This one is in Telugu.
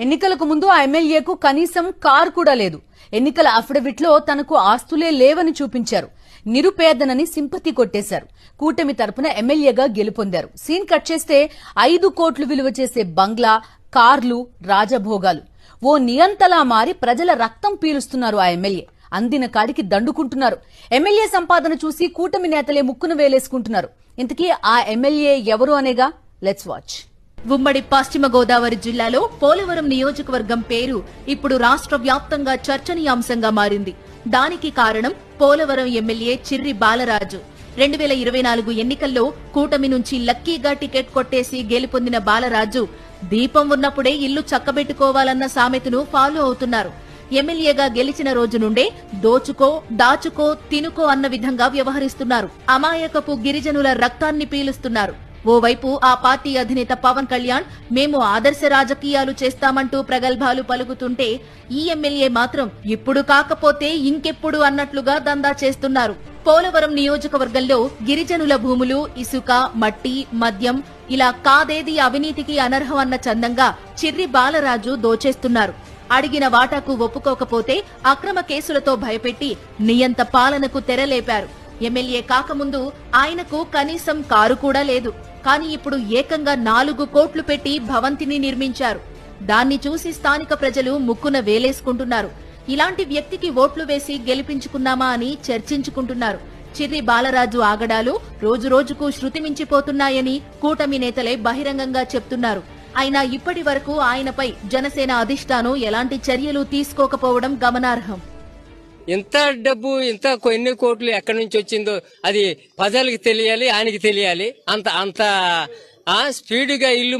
ఎన్నికలకు ముందు ఆ ఎమ్మెల్యేకు కనీసం కారు కూడా లేదు. ఎన్నికల అఫిడవిట్ లో తనకు ఆస్తులే లేవని చూపించారు. నిరుపేదనని సింపతి కొట్టేశారు. కూటమి తరపున ఎమ్మెల్యేగా గెలుపొందారు. సీన్ కట్ చేస్తే 5 కోట్లు విలువ చేసే బంగ్లా, కార్లు, రాజభోగాలు ఓ నియంతలా మారి ప్రజల రక్తం పీలుస్తున్నారు ఆ ఎమ్మెల్యే. అందిన కాడికి దండుకుంటున్నారు. ఎమ్మెల్యే సంపాదన చూసి కూటమి నేతలే ముక్కును వేలేసుకుంటున్నారు. ఇంతకీ ఆ ఎమ్మెల్యే ఎవరు అనేగా లెట్స్ వాచ్. ఉమ్మడి పశ్చిమ గోదావరి జిల్లాలో పోలవరం నియోజకవర్గం పేరు ఇప్పుడు రాష్ట్ర వ్యాప్తంగా చర్చనీయాంశంగా మారింది. దానికి కారణం పోలవరం ఎమ్మెల్యే చిర్రి బాలరాజు. 2024 ఎన్నికల్లో కూటమి నుంచి లక్కీగా టికెట్ కొట్టేసి గెలుపొందిన బాలరాజు దీపం ఉన్నప్పుడే ఇల్లు చక్కబెట్టుకోవాలన్న సామెతను ఫాలో అవుతున్నారు. ఎమ్మెల్యేగా గెలిచిన రోజు నుండే దోచుకో, దాచుకో, తినుకో అన్న విధంగా వ్యవహరిస్తున్నారు. అమాయకపు గిరిజనుల రక్తాన్ని పీలుస్తున్నారు. ఓవైపు ఆ పార్టీ అధినేత పవన్ కళ్యాణ్ మేము ఆదర్శ రాజకీయాలు చేస్తామంటూ ప్రగల్భాలు పలుకుతుంటే ఈ ఎమ్మెల్యే మాత్రం ఇప్పుడు కాకపోతే ఇంకెప్పుడు అన్నట్లుగా దందా చేస్తున్నారు. పోలవరం నియోజకవర్గంలో గిరిజనుల భూములు, ఇసుక, మట్టి, మద్యం ఇలా కాదేది అవినీతికి అనర్హం అన్న చందంగా చిర్రి బాలరాజు దోచేస్తున్నారు. అడిగిన వాటాకు ఒప్పుకోకపోతే అక్రమ కేసులతో భయపెట్టి నియంత పాలనకు తెరలేపారు. ఎమ్మెల్యే కాకముందు ఆయనకు కనీసం కారు కూడా లేదు. కానీ ఇప్పుడు ఏకంగా 4 కోట్లు పెట్టి భవంతిని నిర్మించారు. దాన్ని చూసి స్థానిక ప్రజలు ముక్కున వేలేసుకుంటున్నారు. ఇలాంటి వ్యక్తికి ఓట్లు వేసి గెలిపించుకున్నామా అని చర్చించుకుంటున్నారు. చిర్రి బాలరాజు ఆగడాలు రోజురోజుకు శృతిమించిపోతున్నాయని కూటమి నేతలే బహిరంగంగా చెప్తున్నారు. అయినా ఇప్పటి వరకు ఆయనపై జనసేన అధిష్టానం ఎలాంటి చర్యలు తీసుకోకపోవడం గమనార్హం. ఇంత డబ్బు ఇంత ఎన్ని కోట్లు ఎక్కడి నుంచి వచ్చిందో అది ప్రజలకు తెలియాలి, ఆయనకి తెలియాలి. అంత స్పీడ్గా ఇల్లు